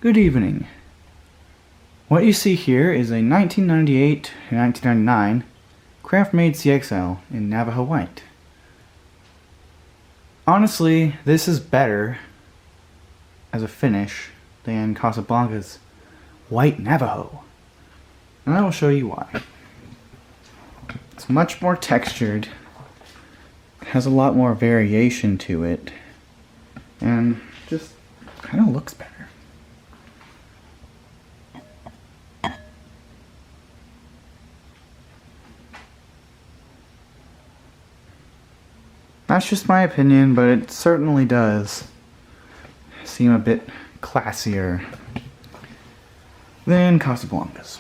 Good evening. What you see here is a 1998 to 1999 Craftmade CXL in Navajo White. Honestly, this is better as a finish than Casablanca's White Navajo. And I will show you why. It's much more textured, has a lot more variation to it, and just kind of looks better. That's just my opinion, but it certainly does seem a bit classier than Casablanca's.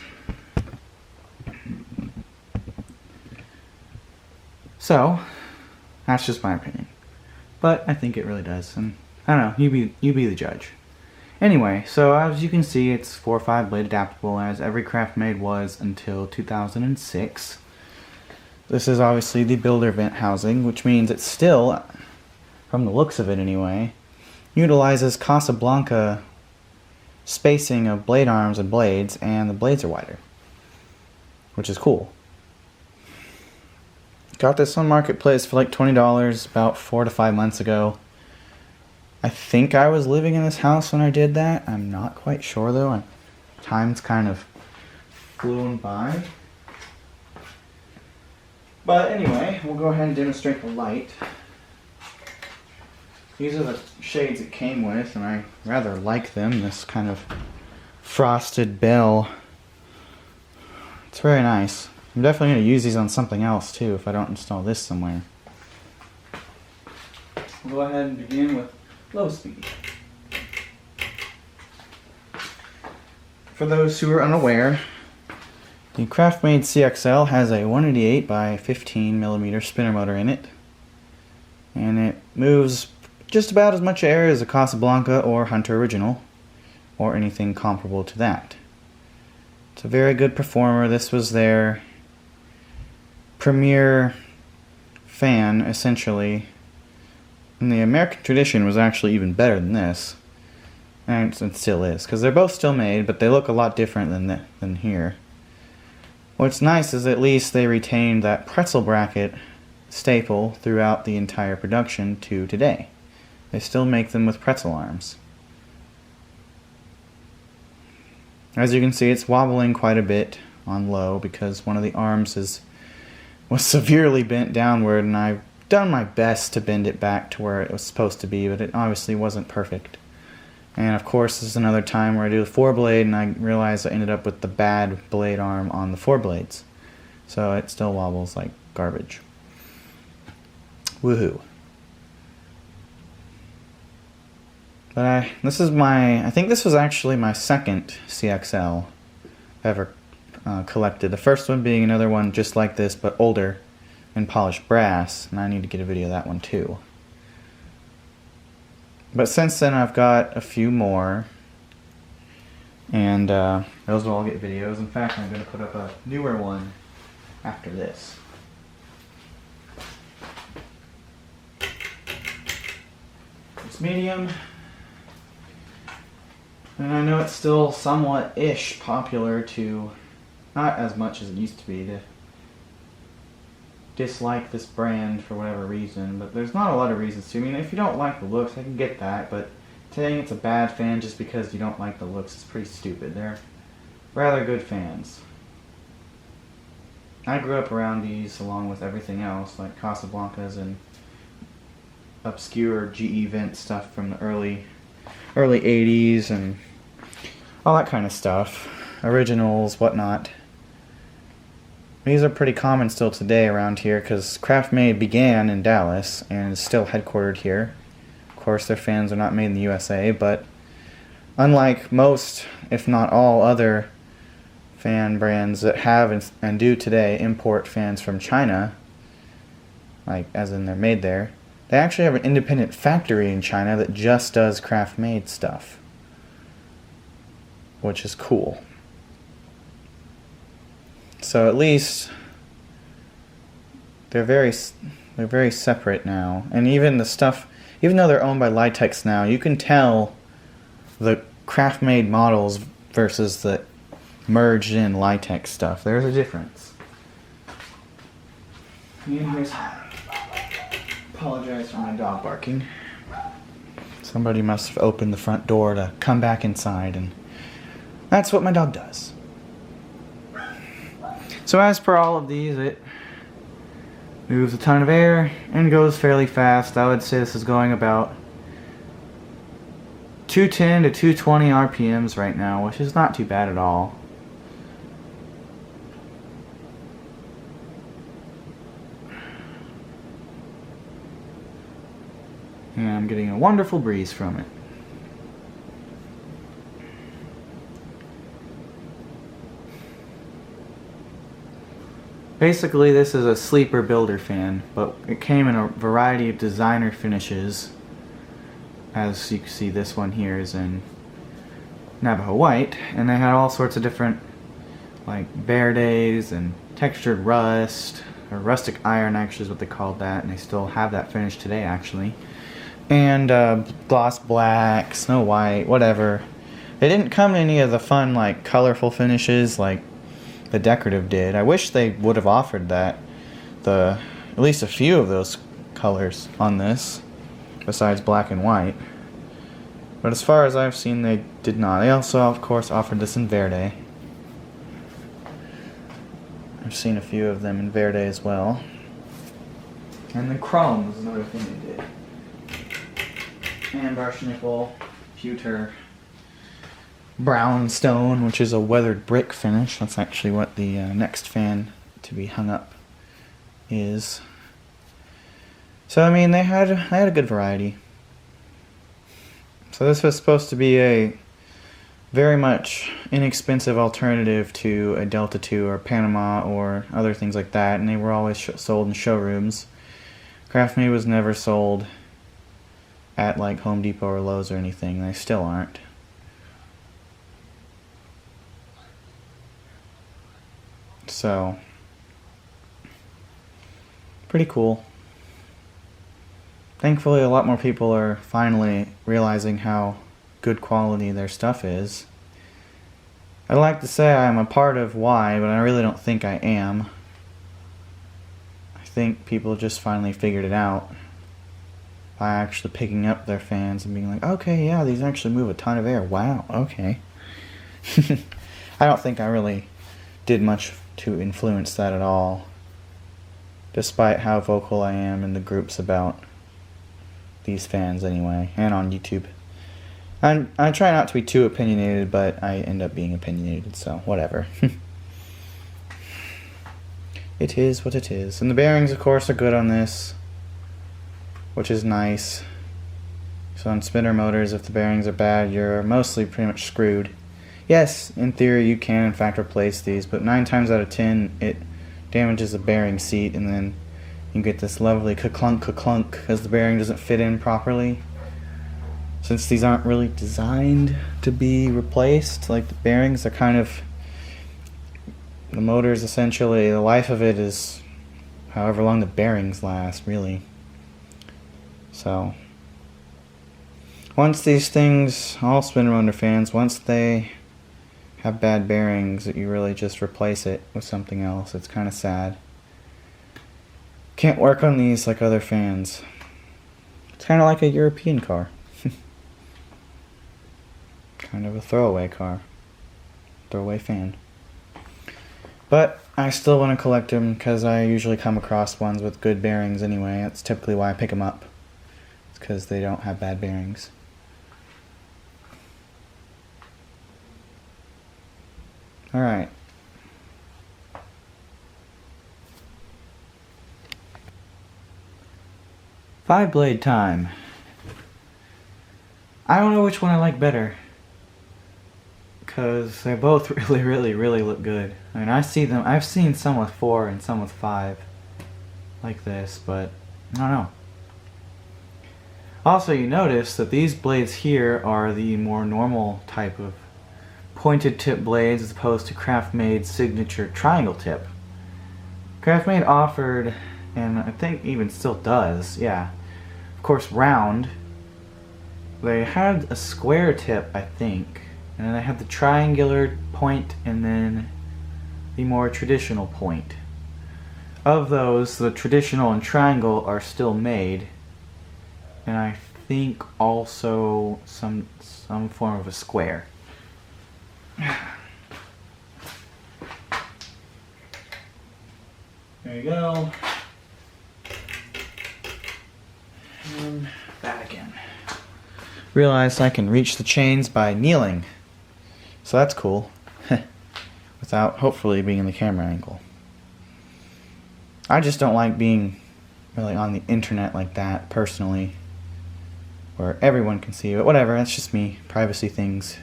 So, that's just my opinion. But I think it really does, and I don't know, you be the judge. Anyway, so as you can see, it's 4-5 blade adaptable, as every Craftmade was until 2006. This is obviously the builder vent housing, which means it still, from the looks of it anyway, utilizes Casablanca spacing of blade arms and blades, and the blades are wider, which is cool. Got this on Marketplace for like $20 about 4 to 5 months ago. I think I was living in this house when I did that. I'm not quite sure though. Time's kind of flown by. But anyway, we'll go ahead and demonstrate the light. These are the shades it came with, and I rather like them. This kind of frosted bell. It's very nice. I'm definitely going to use these on something else too if I don't install this somewhere. We'll go ahead and begin with low speed. For those who are unaware, the Craftmade CXL has a 188 by 15 millimeter spinner motor in it, and it moves just about as much air as a Casablanca or Hunter Original, or anything comparable to that. It's a very good performer. This was their premier fan, essentially, and the American tradition was actually even better than this, and it still is, because they're both still made, but they look a lot different than here. What's nice is at least they retained that pretzel bracket staple throughout the entire production to today. They still make them with pretzel arms. As you can see, it's wobbling quite a bit on low because one of the arms was severely bent downward, and I've done my best to bend it back to where it was supposed to be, but it obviously wasn't perfect. And of course, this is another time where I do the 4-blade and I realize I ended up with the bad blade arm on the 4 blades. So it still wobbles like garbage. Woohoo. But I think this was actually my second CXL ever collected. The first one being another one just like this, but older and polished brass. And I need to get a video of that one too. But since then I've got a few more, and those will all get videos. In fact, I'm going to put up a newer one after this. It's medium, and I know it's still somewhat-ish popular to, not as much as it used to be, to dislike this brand for whatever reason, but there's not a lot of reasons to. I mean, if you don't like the looks, I can get that, but saying it's a bad fan just because you don't like the looks is pretty stupid. They're rather good fans. I grew up around these along with everything else, like Casablancas and obscure GE vent stuff from the early 80s and all that kind of stuff. Originals, whatnot. These are pretty common still today around here because Craftmade began in Dallas and is still headquartered here. Of course, their fans are not made in the USA, but unlike most, if not all, other fan brands that have and do today import fans from China, like as in they're made there, they actually have an independent factory in China that just does Craftmade stuff, which is cool. So at least they're very separate now, and even the stuff, even though they're owned by Litex now, you can tell the Craftmade models versus the merged in Litex stuff. There's a difference. Anyways, apologize for my dog barking. Somebody must have opened the front door to come back inside, and that's what my dog does. So as per all of these, it moves a ton of air and goes fairly fast. I would say this is going about 210 to 220 RPMs right now, which is not too bad at all. And I'm getting a wonderful breeze from it. Basically, this is a sleeper builder fan, but it came in a variety of designer finishes. As you can see, this one here is in Navajo White, and they had all sorts of different, like Verdes and textured rust, or rustic iron actually is what they called that, and they still have that finish today actually. And gloss black, snow white, whatever. They didn't come in any of the fun, like, colorful finishes like the decorative did. I wish they would have offered that, at least a few of those colors on this, besides black and white. But as far as I've seen, they did not. They also, of course, offered this in Verde. I've seen a few of them in Verde as well. And the chrome was another thing they did. And brushed nickel, pewter, brownstone, which is a weathered brick finish. That's actually what the next fan to be hung up is. So I mean, they had a good variety. So this was supposed to be a very much inexpensive alternative to a Delta 2 or Panama or other things like that, and they were always sold in showrooms. Craftmade was never sold at like Home Depot or Lowe's or anything. They still aren't. So, pretty cool. Thankfully, a lot more people are finally realizing how good quality their stuff is. I'd like to say I'm a part of why, but I really don't think I am. I think people just finally figured it out by actually picking up their fans and being like, okay, yeah, these actually move a ton of air. Wow, okay. I don't think I really did much to influence that at all, despite how vocal I am in the groups about these fans anyway, and on YouTube. I try not to be too opinionated, but I end up being opinionated, so whatever. It is what it is. And the bearings, of course, are good on this, which is nice. So on spinner motors, if the bearings are bad, you're mostly pretty much screwed. Yes, in theory you can in fact replace these, but 9 times out of 10 it damages the bearing seat, and then you get this lovely ka-clunk ka-clunk as the bearing doesn't fit in properly. Since these aren't really designed to be replaced, like the bearings are kind of, the motor's essentially, the life of it is however long the bearings last, really. So, once these things, all spinner motor fans, once they have bad bearings, that you really just replace it with something else. It's kind of sad. Can't work on these like other fans. It's kind of like a European car. Kind of a throwaway car. Throwaway fan. But I still want to collect them because I usually come across ones with good bearings anyway. That's typically why I pick them up. It's because they don't have bad bearings. Alright. Five blade time. I don't know which one I like better, because they both really look good. I mean, I've seen some with 4 and some with 5 like this, but I don't know. Also, you notice that these blades here are the more normal type of pointed tip blades as opposed to Craftmade's signature triangle tip. Craftmade offered, and I think even still does, yeah, of course round they had a square tip, I think, and then they had the triangular point and then the more traditional point. Of those, the traditional and triangle are still made, and I think also some form of a square. There you go. And that again. Realized I can reach the chains by kneeling, so that's cool. Without hopefully being in the camera angle. I just don't like being really on the internet like that, personally, where everyone can see it. Whatever, that's just me. Privacy things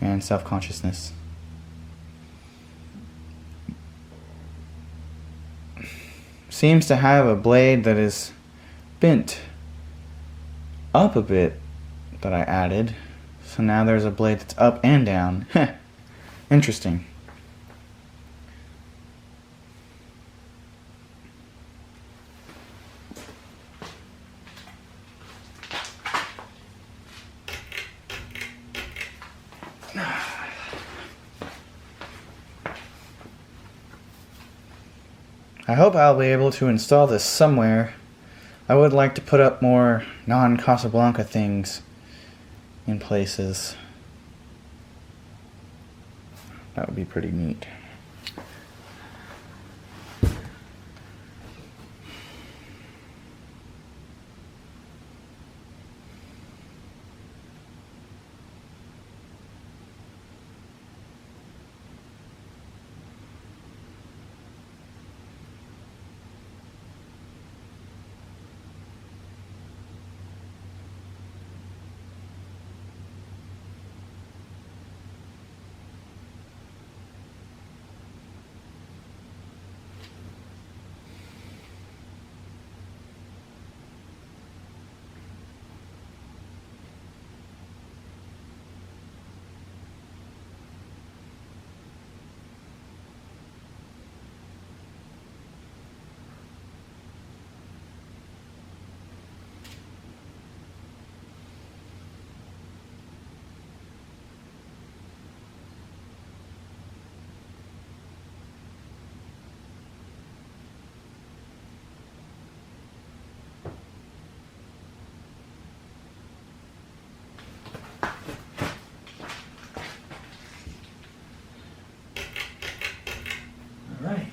and self-consciousness. Seems to have a blade that is bent up a bit that I added. So now there's a blade that's up and down. Interesting. I hope I'll be able to install this somewhere. I would like to put up more non-Casablanca things in places. That would be pretty neat. Alright.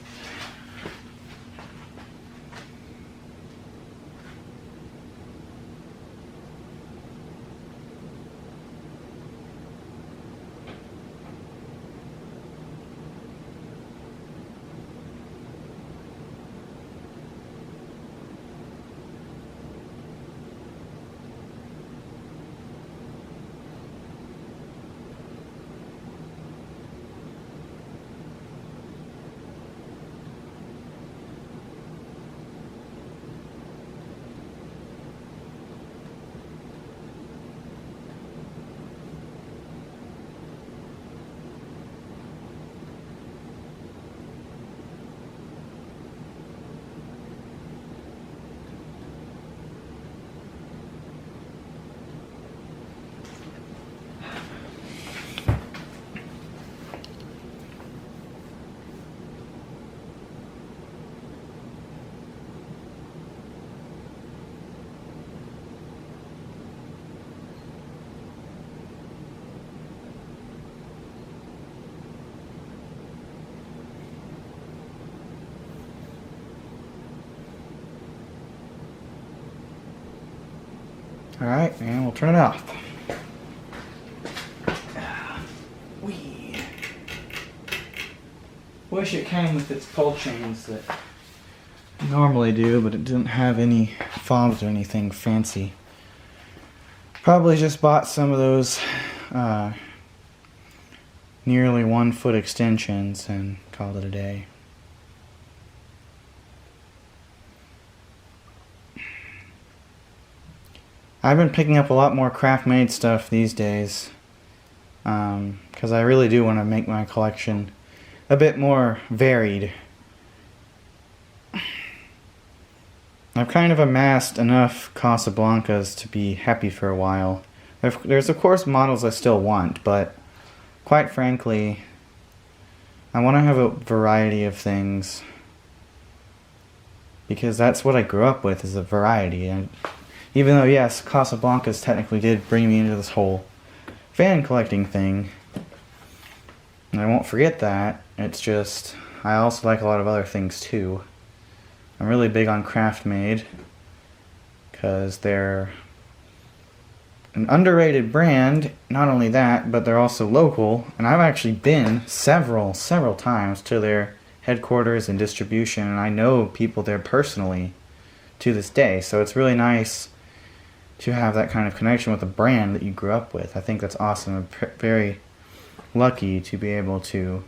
Alright, and we'll turn it off. Whee. Wish it came with its pull chains that I normally do, but it didn't have any fobs or anything fancy. Probably just bought some of those nearly 1 foot extensions and called it a day. I've been picking up a lot more Craftmade stuff these days because I really do want to make my collection a bit more varied. I've kind of amassed enough Casablancas to be happy for a while. There's of course models I still want, but quite frankly, I want to have a variety of things, because that's what I grew up with, is a variety. And even though, yes, Casablancas technically did bring me into this whole fan collecting thing, and I won't forget that, it's just, I also like a lot of other things too. I'm really big on Craftmade, because they're an underrated brand. Not only that, but they're also local, and I've actually been several times to their headquarters and distribution, and I know people there personally to this day, so it's really nice to have that kind of connection with a brand that you grew up with. I think that's awesome. I'm very lucky to be able to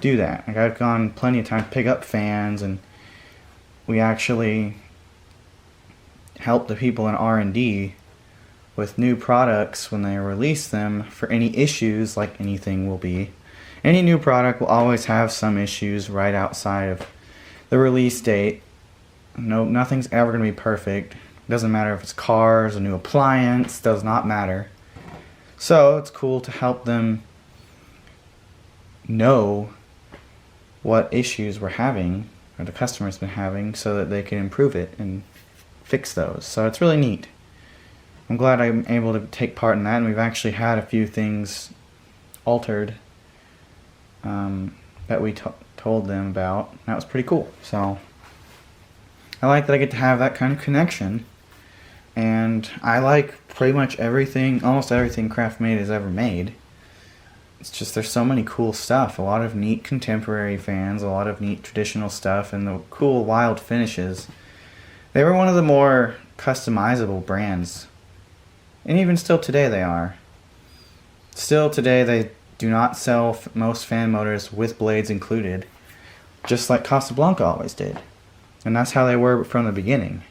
do that. Like, I've gone plenty of times to pick up fans, and we actually help the people in R&D with new products when they release them for any issues, like anything will be. Any new product will always have some issues right outside of the release date. No, nothing's ever going to be perfect. Doesn't matter if it's cars, a new appliance, does not matter. So it's cool to help them know what issues we're having, or the customer's been having, so that they can improve it and fix those. So it's really neat. I'm glad I'm able to take part in that, and we've actually had a few things altered that we told them about. That was pretty cool. So I like that I get to have that kind of connection, and I like pretty much everything, almost everything Craftmade has ever made. It's just, there's so many cool stuff, a lot of neat contemporary fans, a lot of neat traditional stuff, and the cool wild finishes. They were one of the more customizable brands, and even still today they are. Still today they do not sell most fan motors with blades included, just like Casablanca always did. And that's how they were from the beginning.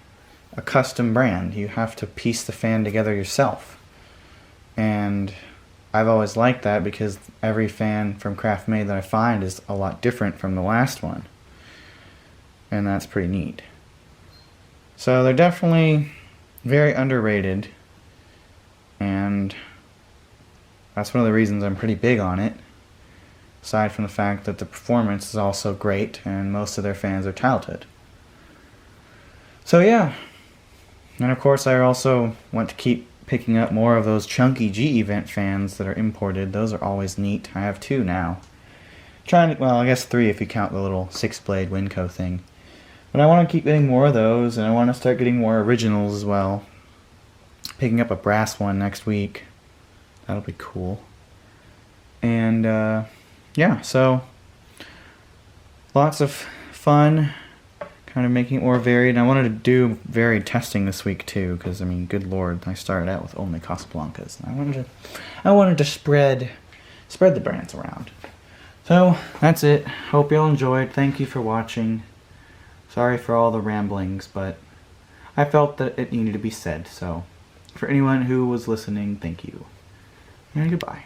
A custom brand. You have to piece the fan together yourself. And I've always liked that, because every fan from Craftmade that I find is a lot different from the last one. And that's pretty neat. So they're definitely very underrated, and that's one of the reasons I'm pretty big on it, aside from the fact that the performance is also great and most of their fans are talented. So yeah, and of course I also want to keep picking up more of those chunky G-Event fans that are imported. Those are always neat. I have 2 now. Well, I guess 3 if you count the little 6-blade Winco thing. But I want to keep getting more of those, and I want to start getting more originals as well. Picking up a brass one next week. That'll be cool. And yeah, so lots of fun, kind of making it more varied. And I wanted to do varied testing this week too, because I mean, good lord, I started out with only Casablancas, and I wanted to spread the brands around. So that's it. Hope y'all enjoyed. Thank you for watching. Sorry for all the ramblings, but I felt that it needed to be said. So for anyone who was listening, thank you. And goodbye.